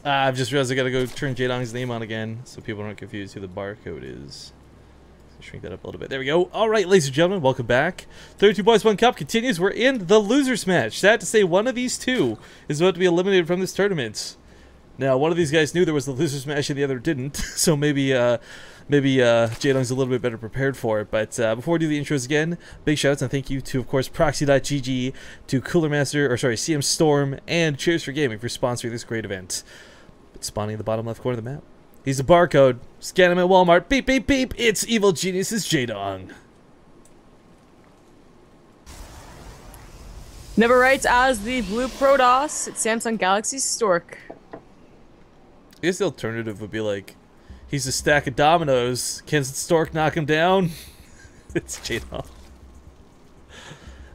I've just realized I gotta go turn Jaedong's name on again so people aren't confused who the barcode is. Shrink that up a little bit. There we go. All right, ladies and gentlemen, welcome back. 32Boys1Cup continues. We're in the losers match. Sad to say, one of these two is about to be eliminated from this tournament. Now, one of these guys knew there was the losers match and the other didn't, so maybe Jaedong's a little bit better prepared for it. But before we do the intros again, big shoutouts and thank you to, of course, Proxy.gg, to CM Storm, and Cheers for Gaming for sponsoring this great event. Spawning in the bottom left corner of the map. He's a barcode. Scan him at Walmart. Beep, beep, beep. It's Evil Genius's Jaedong. Never writes as the Blue Protoss. It's Samsung Galaxy's Stork. I guess the alternative would be like, he's a stack of dominoes. Can Stork knock him down? It's Jaedong.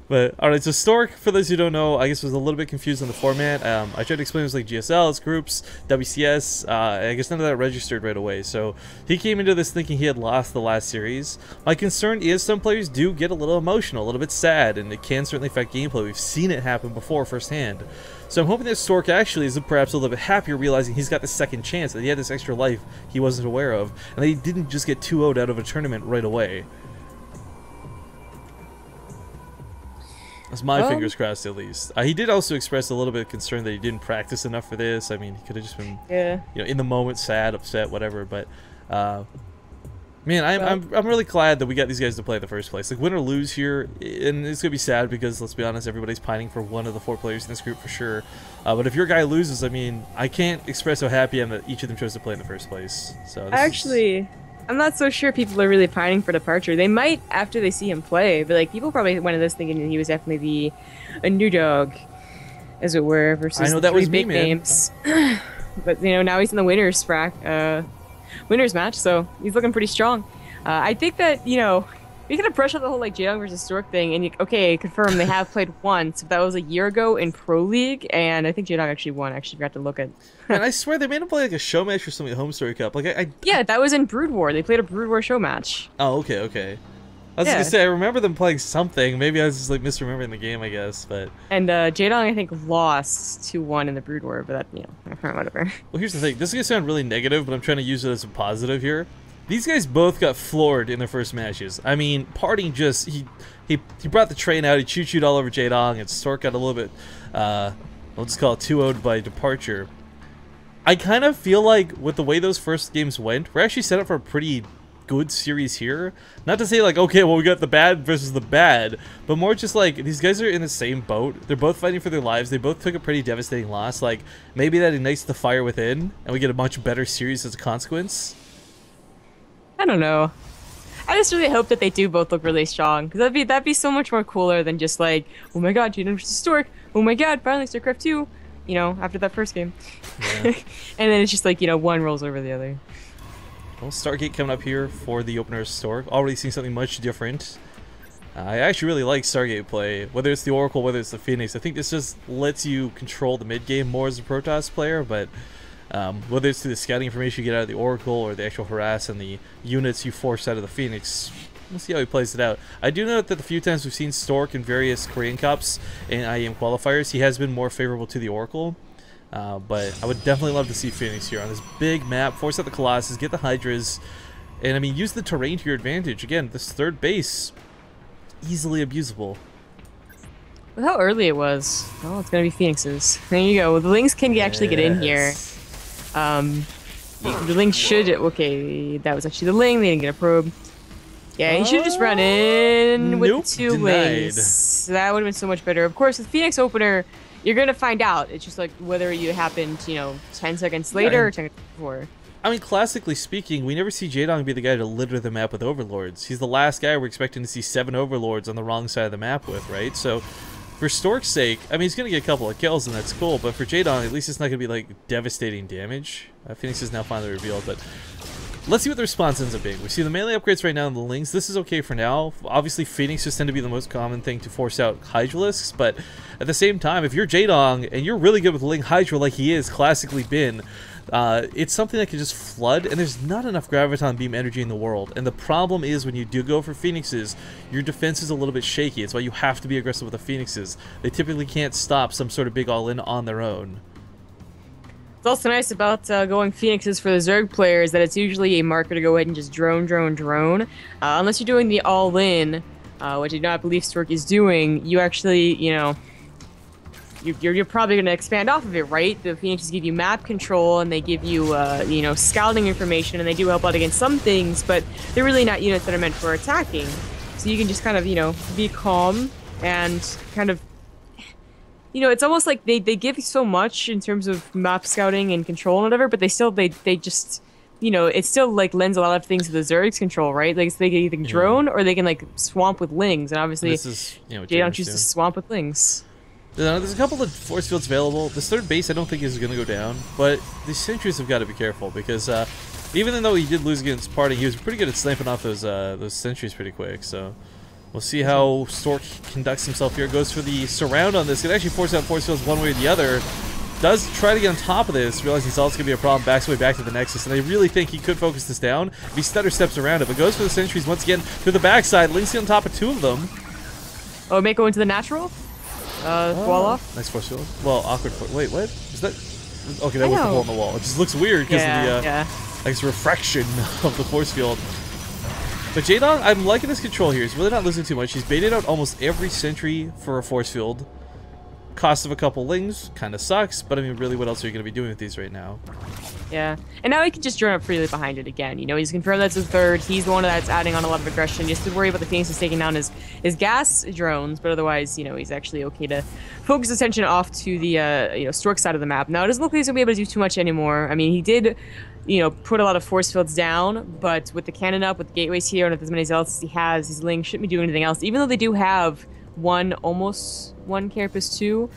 But, alright, so Stork, for those who don't know, I guess was a little bit confused on the format. I tried to explain it was like GSLs, groups, WCS, I guess none of that registered right away. So, he came into this thinking he had lost the last series. My concern is some players do get a little emotional, a little bit sad, and it can certainly affect gameplay. We've seen it happen before firsthand. So I'm hoping that Stork actually is perhaps a little bit happier realizing he's got this second chance, that he had this extra life he wasn't aware of, and that he didn't just get 2-0'd out of a tournament right away. That's my fingers crossed, at least. He did also express a little bit of concern that he didn't practice enough for this. I mean, he could have just been, you know, in the moment, sad, upset, whatever. But, man, I'm really glad that we got these guys to play in the first place. Like, win or lose here, and it's gonna be sad because, let's be honest, everybody's pining for one of the 4 players in this group for sure. But if your guy loses, I mean, I can't express how happy I am that each of them chose to play in the first place. So actually, I'm not so sure people are really pining for departure. They might after they see him play, but like people probably went into this thinking he was definitely the underdog, as it were, versus I know the that was big me, man. names. But you know, now he's in the winners match, so he's looking pretty strong. I think that, you know, we could have brushed out the whole like Jaedong versus Stork thing, and okay, confirm they have played once. But that was a year ago in Pro League, and I think Jaedong actually won. I actually forgot to look at. And I swear they made him play like a show match or something at Home Story Cup. Like yeah, that was in Brood War. They played a Brood War show match. Oh, okay, okay. I was gonna say I remember them playing something. Maybe I was just like misremembering the game, I guess. But and Jaedong I think lost 2-1 in the Brood War, but that, you know, whatever. Well, here's the thing. This is gonna sound really negative, but I'm trying to use it as a positive here. These guys both got floored in their first matches. I mean, Parting just he brought the train out. He choo-chooed all over Jaedong, and Stork got a little bit we'll just call it 2-0'd by departure. I kind of feel like with the way those first games went, we're actually set up for a pretty good series here. Not to say like, okay, well, we got the bad versus the bad, but more just like these guys are in the same boat. They're both fighting for their lives. They both took a pretty devastating loss. Like, maybe that ignites the fire within, and we get a much better series as a consequence. I don't know. I just really hope that they do both look really strong, because that'd be so much more cooler than just like, oh my god, Jaedong versus Stork. Oh my god, finally StarCraft 2. You know, after that first game. Yeah. And then it's just like, you know, one rolls over the other. Well, Stargate coming up here for the opener Stork. Already seeing something much different. I actually really like Stargate play. Whether it's the Oracle, whether it's the Phoenix. I think this just lets you control the mid game more as a Protoss player, but whether it's through the scouting information you get out of the Oracle or the actual harass and the units you force out of the Phoenix, we'll see how he plays it out. I do note that the few times we've seen Stork in various Korean Cups and IEM qualifiers, he has been more favorable to the Oracle. But I would definitely love to see Phoenix here on this big map, force out the Colossus, get the Hydras, and I mean, use the terrain to your advantage. Again, this third base, easily abusable. With how early it was, oh, it's gonna be Phoenixes. There you go. The Lings can actually get in here. The Ling should. Okay, that was actually the Ling. They didn't get a probe. Yeah, he should have just run in with 2 Lings. That would have been so much better. Of course, with Phoenix opener, you're gonna find out. It's just like whether it happened, you know, 10 seconds later or 10 seconds before. I mean, classically speaking, we never see Jaedong be the guy to litter the map with Overlords. He's the last guy we're expecting to see 7 Overlords on the wrong side of the map with, right? So, for Stork's sake, I mean, he's going to get a couple of kills, and that's cool, but for Jaedong, at least it's not going to be, like, devastating damage. Phoenix is now finally revealed, but let's see what the response ends up being. We see the melee upgrades right now in the Lings. This is okay for now. Obviously, Phoenix just tend to be the most common thing to force out Hydralisks, but at the same time, if you're Jaedong, and you're really good with Ling Hydra like he is classically been, it's something that can just flood, and there's not enough Graviton Beam energy in the world. And the problem is when you do go for Phoenixes, your defense is a little bit shaky. It's why you have to be aggressive with the Phoenixes. They typically can't stop some sort of big all-in on their own. What's also nice about going Phoenixes for the Zerg players that it's usually a marker to go ahead and just drone, drone, drone. Unless you're doing the all-in, which I do not believe Stork is doing, you actually, you know, you're probably going to expand off of it, right? The Phoenixes give you map control, and they give you, you know, scouting information, and they do help out against some things, but they're really not units that are meant for attacking. So you can just kind of, you know, be calm and kind of, you know, it's almost like they give you so much in terms of map scouting and control and whatever, but they still, they just, you know, it still, like, lends a lot of things to the Zerg's control, right? Like, so they can either drone or they can, like, swamp with lings, and obviously, This is, you know, Jaedong chooses to swamp with lings. There's a couple of force fields available. This third base I don't think is going to go down, but the sentries have got to be careful because even though he did lose against Parting, he was pretty good at sniping off those sentries pretty quick, so we'll see how Stork conducts himself here. Goes for the surround on this. It actually forces out force fields one way or the other. Does try to get on top of this, realizing it's also going to be a problem, backs away back to the Nexus, and I really think he could focus this down if he stutter steps around it, but goes for the sentries once again to the backside, links on top of two of them. Oh, it may go into the natural? Wall off? Nice force field. Well, awkward force. Wait, what? Is that? Okay, that was the hole in the wall. It just looks weird because of the I guess, refraction of the force field. But Jaedong, I'm liking his control here. He's really not losing too much. He's baited out almost every sentry for a force field. Cost of a couple lings kind of sucks, but I mean, really, what else are you going to be doing with these right now? Yeah, and now he can just drone up freely behind it again. You know, he's confirmed that's his third. He's the one that's adding on a lot of aggression. Just to worry about the Phoenixes taking down his gas drones, but otherwise, you know, he's actually okay to focus attention off to the you know, Stork side of the map. Now, it doesn't look like he's gonna be able to do too much anymore. I mean, he did, you know, put a lot of force fields down, but with the cannon up, with the gateways here, and with as many zealots as he has, his Ling shouldn't be doing anything else. Even though they do have almost one Carapace 2.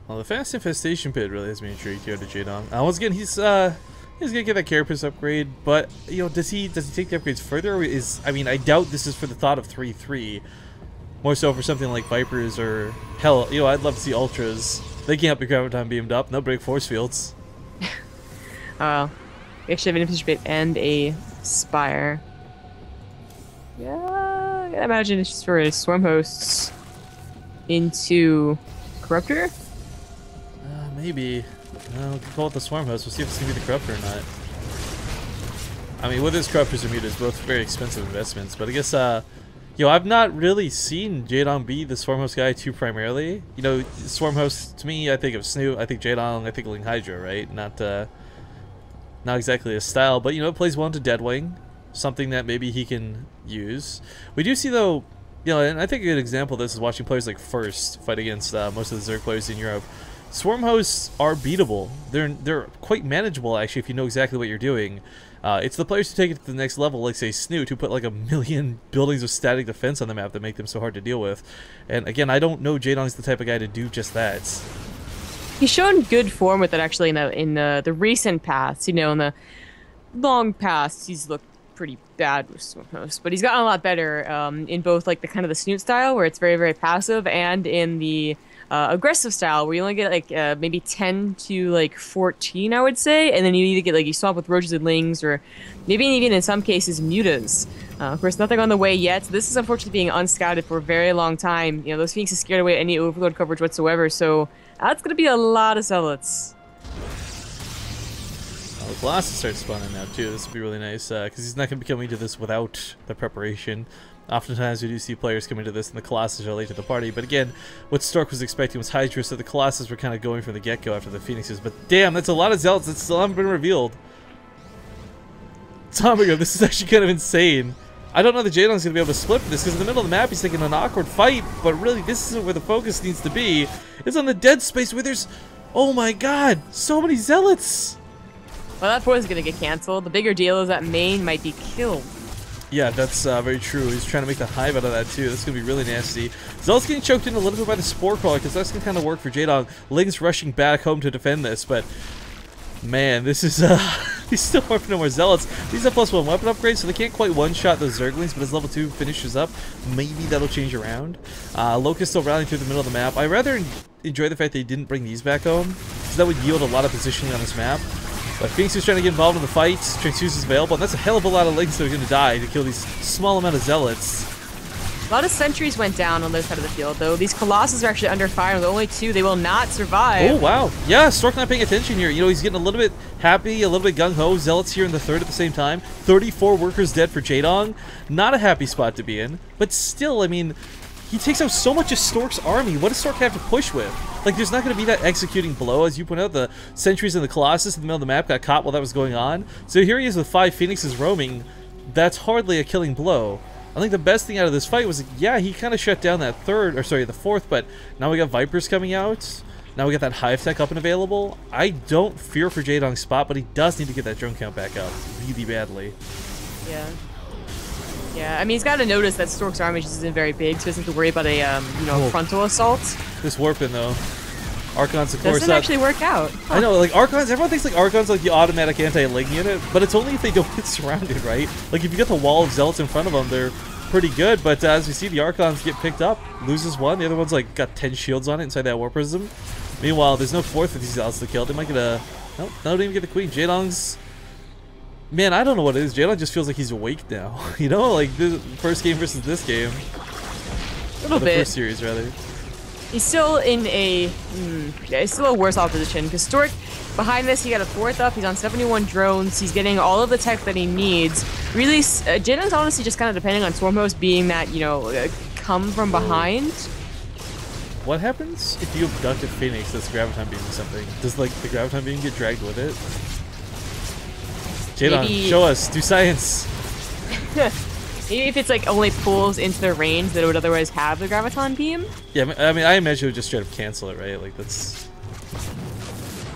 Well, the fast infestation pit really has me intrigued here to Jaedong. Once again, he's gonna get that Carapace upgrade, but you know, does he take the upgrades further? Or I mean, I doubt this is for the thought of 3-3. More so for something like Vipers or hell, you know, I'd love to see Ultras. They can't be Graviton beamed up. No break force fields. We actually have an infantry pit and a spire. Yeah, I imagine it's just for his swarm hosts into Corruptor. Maybe. We can call it the Swarm Host. We'll see if it's going to be the Corruptor or not. I mean, whether it's Corruptors or Mutas, both very expensive investments. But I guess, you know, I've not really seen Jaedong be the Swarm Host guy too primarily. You know, Swarm Host, to me, I think of Snoot, I think Jaedong, I think Ling Hydra, right? Not exactly a style, but, you know, it plays well into Deadwing. Something that maybe he can use. We do see, though, you know, and I think a good example of this is watching players like First fight against most of the Zerg players in Europe. Swarm hosts are beatable. They're quite manageable, actually, if you know exactly what you're doing. It's the players who take it to the next level, like, say, Snoot, who put like 1,000,000 buildings of static defense on the map that make them so hard to deal with. And again, I don't know Jaedong's the type of guy to do just that. He's shown good form with it, actually, in the recent past. You know, in the long past, he's looked pretty bad with Swarm hosts, but he's gotten a lot better in both, like, the kind of the Snoot style, where it's very, very passive, and in the aggressive style, where you only get like maybe 10 to like 14, I would say, and then you either get like you swap with roaches and lings, or maybe even in some cases mutas. Of course, nothing on the way yet. This is unfortunately being unscouted for a very long time. You know, those Phoenixes scared away any overload coverage whatsoever, so that's gonna be a lot of zealots. The Colossus starts spawning now too. This would be really nice because he's not going to be coming to this without the preparation. Oftentimes we do see players coming to this and the Colossus are late to the party, but again, what Stork was expecting was Hydra, so the Colossus were kind of going from the get-go after the Phoenixes, but damn, that's a lot of zealots that still haven't been revealed. Tomigo, this is actually kind of insane. I don't know that Jaedong's going to be able to split this, because in the middle of the map he's taking an awkward fight, but really this isn't where the focus needs to be. It's on the dead space where there's, oh my god, so many zealots! Well, that force is going to get cancelled. The bigger deal is that main might be killed. Yeah, that's very true. He's trying to make the hive out of that too. That's going to be really nasty. Zealot's getting choked in a little bit by the Spore Crawler, because that's going to kind of work for Jaedong. Ling's rushing back home to defend this, but man, this is, he's still warping no more Zealots. These have +1 weapon upgrades, so they can't quite one-shot those Zerglings, but as level 2 finishes up, maybe that'll change around. Locust still rallying through the middle of the map. I rather enjoy the fact they didn't bring these back home, because that would yield a lot of positioning on this map. But Phoenix is trying to get involved in the fight. Transfuse is available, and that's a hell of a lot of Lings that are going to die to kill these small amount of Zealots. A lot of sentries went down on this side of the field, though. These Colossus are actually under fire. With only 2, they will not survive. Oh, wow. Yeah, Stork not paying attention here. You know, he's getting a little bit happy, a little bit gung-ho. Zealots here in the third at the same time. 34 workers dead for Jaedong. Not a happy spot to be in. But still, I mean, he takes out so much of Stork's army. What does Stork have to push with? Like, there's not going to be that executing blow. As you point out, the sentries and the Colossus in the middle of the map got caught while that was going on. So here he is with 5 Phoenixes roaming. That's hardly a killing blow. I think the best thing out of this fight was, yeah, he kind of shut down that the fourth, but now we got Vipers coming out. Now we got that Hive Tech up and available. I don't fear for Jaedong's spot, but he does need to get that drone count back up really badly. Yeah. Yeah, I mean, he's got to notice that Stork's army just isn't very big, so he doesn't have to worry about a, frontal assault. This warping, though. Archons, of course. Doesn't actually work out. Huh. I know, like, Archons, everyone thinks, like, Archons like the automatic anti-ling unit, but it's only if they don't get surrounded, right? Like, if you get the wall of Zealots in front of them, they're pretty good, but as we see, the Archons get picked up. Loses one, the other one's, like, got 10 shields on it inside that War Prism. Meanwhile, there's no fourth of these Zealots to kill. They might get a... Nope, don't even get the Queen. Jaedong's... Man, I don't know what it is. Jaedong just feels like he's awake now. You know, like, the first game versus this game. A little bit. The first series, rather. He's still in a... yeah, he's still a worse off position, because Stork, behind this, he got a 4th up, he's on 71 drones, he's getting all of the tech that he needs. Really, Jaedong's honestly just kind of depending on Swarmhost being that, come from behind. What happens if you abduct a Phoenix that's graviton beaming something? Does, like, the graviton beam get dragged with it? Jaedong, show us. Do science. Maybe if it's like only pulls into the range that it would otherwise have the graviton beam. Yeah, I mean, I imagine it would just straight up cancel it, right? Like, that's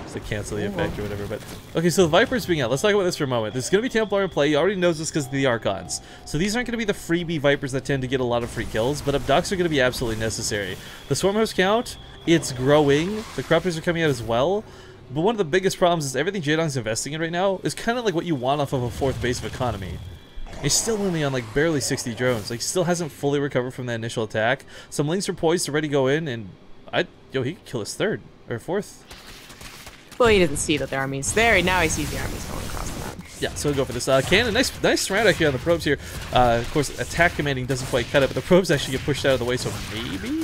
just like cancel the effect or whatever. But okay, so the Vipers being out. Let's talk about this for a moment. There's gonna be Templar in play. You already knows this because of the Archons. So these aren't gonna be the freebie Vipers that tend to get a lot of free kills, but abducts are gonna be absolutely necessary. The Swarmhost count, it's growing. The Corruptors are coming out as well. But one of the biggest problems is everything Jaedong's investing in right now is kind of like what you want off of a 4th base of economy. He's still only on like barely 60 drones. Like, still hasn't fully recovered from that initial attack. Some links are poised to ready go in, and he could kill his 3rd or 4th. Well, he doesn't see that the army's there. Now he sees the army's going across the map. Yeah, so we'll go for this. Cannon, nice round actually on the probes here. Of course, attack commanding doesn't quite cut it, but the probes actually get pushed out of the way, so maybe...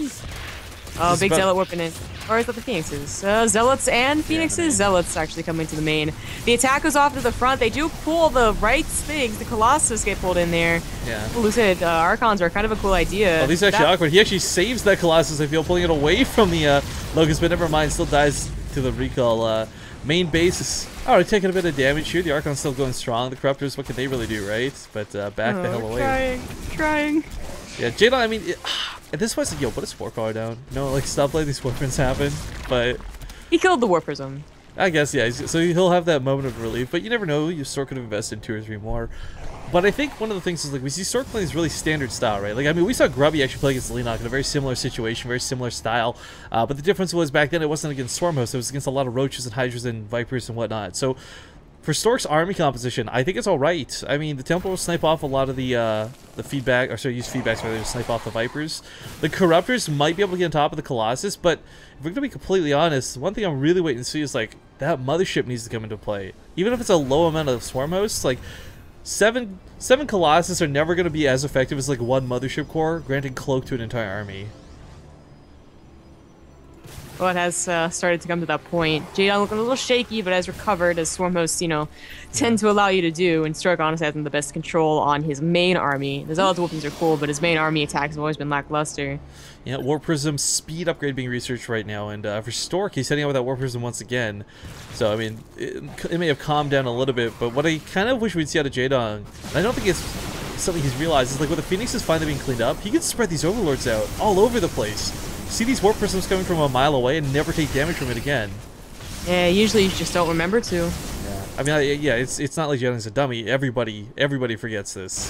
Oh, big Zealot whipping it. Or is that the Phoenixes? Zealots and Phoenixes? Yeah, Zealots actually coming to the main. The attack goes off to the front. They do pull the right things. The Colossus get pulled in there. Yeah. Lucid Archons are kind of a cool idea. Oh, these are actually awkward. He actually saves that Colossus, I feel, pulling it away from the Locust, but never mind. Still dies to the recall. Main base is already taking a bit of damage here. The Archon's still going strong. The Corruptors, what can they really do, right? But back the hell away. Trying. Yeah, Jaedong, I mean... At this point, it's like, yo, put a Spore Collar down. No, like, stop letting these warpins happen. But he killed the War Prism. I guess, yeah. So he'll have that moment of relief. But you never know. You Stork could have invested in 2 or 3 more. But I think one of the things is, like, we see Stork playing this really standard style, right? Like, I mean, we saw Grubby actually play against Leenock in a very similar situation, very similar style. But the difference was back then it wasn't against Swarmhost. It was against a lot of Roaches and Hydras and Vipers and whatnot. So for Stork's army composition, I think it's all right. I mean, the Temple will snipe off a lot of the feedback, or sorry, use feedbacks rather to snipe off the Vipers. The Corruptors might be able to get on top of the Colossus, but if we're going to be completely honest, one thing I'm really waiting to see is, like, that Mothership needs to come into play. Even if it's a low amount of Swarm Hosts, like, seven Colossus are never going to be as effective as, like, 1 Mothership Core, granting cloak to an entire army. Well, it has started to come to that point. Jaedong looking a little shaky, but has recovered, as Swarm Hosts, tend to allow you to do, and Stork honestly has the best control on his main army. The Zealot weapons are cool, but his main army attacks have always been lackluster. Yeah, War Prism speed upgrade being researched right now, and for Stork, he's heading out with that War Prism once again. So, I mean, it may have calmed down a little bit, but what I kind of wish we'd see out of Jaedong, and I don't think it's something he's realized, is like, when the Phoenix is finally being cleaned up, he can spread these Overlords out all over the place. See these War Prisms coming from a mile away and never take damage from it again. Yeah, usually you just don't remember to. Yeah, I mean, yeah, it's not like Jaedong's a dummy. Everybody forgets this.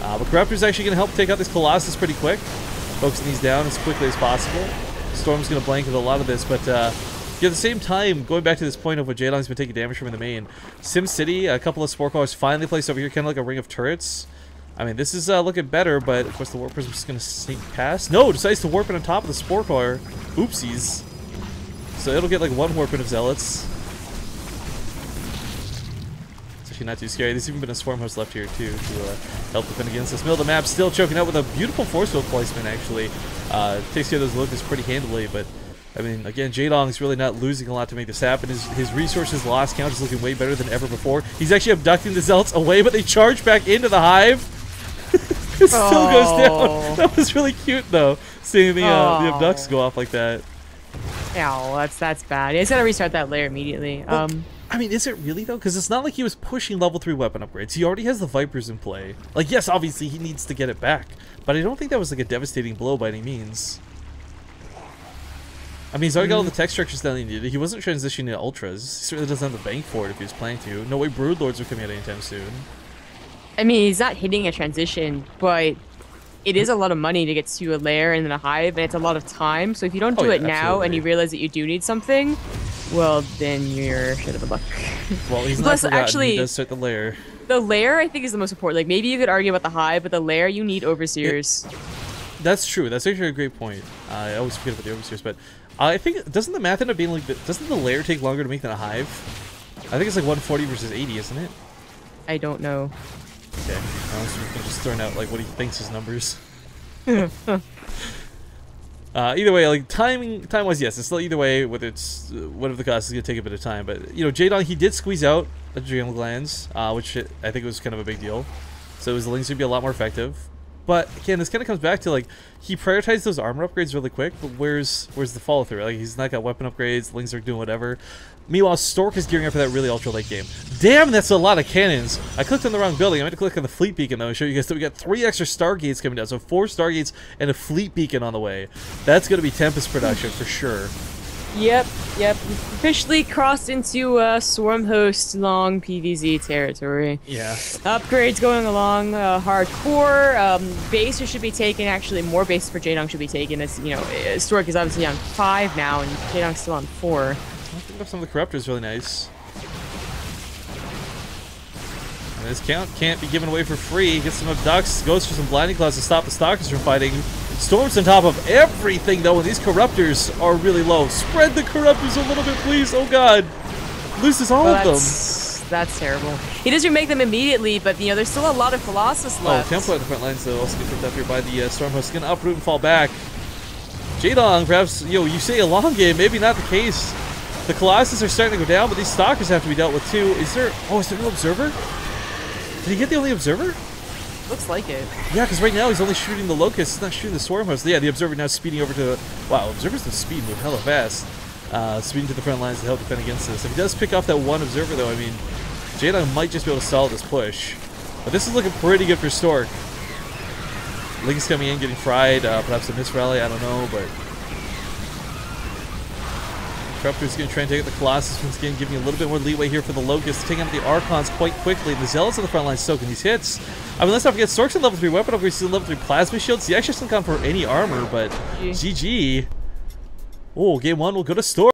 But Corruptor's actually going to help take out this Colossus pretty quick. Focusing these down as quickly as possible. Storm's going to blanket a lot of this, but yeah, at the same time, going back to this point of what Jaedong's been taking damage from in the main, Sim City, a couple of Spore Collars finally placed over here, kind of like a ring of turrets. I mean, this is looking better, but of course the Warp Prism's just going to sneak past. No, decides to warp in on top of the Spore Collar. Oopsies. So it'll get like 1 warp in of Zealots. So actually not too scary. There's even been a Swarm Host left here too to help defend against this. Middle of the map, still choking out with a beautiful force field placement actually. Takes care of those locusts pretty handily, but I mean, again, Jaedong's really not losing a lot to make this happen. His resources lost count is looking way better than ever before. He's actually abducting the Zealots away, but they charge back into the hive. It still goes down. That was really cute though, seeing the abducts go off like that. Oh, that's bad. He's gotta restart that layer immediately. Well, I mean, is it really though? Because it's not like he was pushing level 3 weapon upgrades. He already has the Vipers in play. Like, yes, obviously he needs to get it back, but I don't think that was like a devastating blow by any means. I mean, he's already got all the tech structures that he needed. He wasn't transitioning to Ultras. He certainly doesn't have the bank for it if he was planning to. No way Broodlords are coming out anytime soon. I mean, he's not hitting a transition, but it is a lot of money to get to a lair and then a hive, and it's a lot of time. So if you don't do it now and you realize that you do need something, well, then you're shit of a luck. Well, he's not forgotten. Actually, he does start the lair. The lair, I think, is the most important. Like, maybe you could argue about the hive, but the lair, you need Overseers. That's true. That's actually a great point. I always forget about the Overseers, but I think, doesn't the math end up being like, doesn't the lair take longer to make than a hive? I think it's like 140 versus 80, isn't it? I don't know. Okay, I'm just throwing out like what he thinks his numbers. Either way, like time-wise, yes, it's still either way. Whether it's whatever the cost is gonna take a bit of time, but you know, Jaedong, he did squeeze out the adrenal glands, which I think was kind of a big deal. So his links would be a lot more effective. But again, this kind of comes back to like he prioritized those armor upgrades really quick, but where's the follow through? Like he's not got weapon upgrades, Lings are doing whatever. Meanwhile, Stork is gearing up for that really ultra late game. Damn, that's a lot of cannons. I clicked on the wrong building. I meant to click on the fleet beacon though and show you guys that we got 3 extra Stargates coming down. So 4 Stargates and a fleet beacon on the way. That's gonna be Tempest production for sure. Yep. Officially crossed into Swarm Host long PvZ territory. Yeah. Upgrades going along hardcore. Bases should be taken. Actually, more bases for Jaedong should be taken. As you know, Stork is obviously on 5 now, and Jaedong's still on 4. I think some of the Corruptors really nice. And this count can't be given away for free. Gets some abducts, goes for some blinding clouds to stop the Stalkers from fighting. Storm's on top of everything though, and these Corruptors are really low. Spread the Corruptors a little bit, please. Oh god. Loses all of them. That's terrible. He does remake them immediately, but you know, there's still a lot of Colossus left. Oh, Tempo at the front lines though also get picked up here by the Storm Host. Gonna uproot and fall back. Jaedong, perhaps, you say a long game, maybe not the case. The Colossus are starting to go down, but these Stalkers have to be dealt with too. Is there no Observer? Did he get the only Observer? Looks like it. Yeah, because right now he's only shooting the Locusts, he's not shooting the Swarm Host. Yeah, the Observer now speeding over to... Wow, Observer's the speed move hella fast. Speeding to the front lines to help defend against this. If he does pick off that one Observer though, I mean, Jaedong might just be able to stall this push. But this is looking pretty good for Stork. Link's coming in, getting fried, perhaps a miss rally, I don't know, but... Corruptor's going to try and take out the Colossus once again, giving you a little bit more leeway here for the Locusts, taking out the Archons quite quickly. The Zealots on the front line soaking these hits. I mean, let's not forget, Stork's at level 3 weapon upgrades, he's at level 3 plasma shields. He actually hasn't gone for any armor, but GG. Oh, game 1 will go to Stork.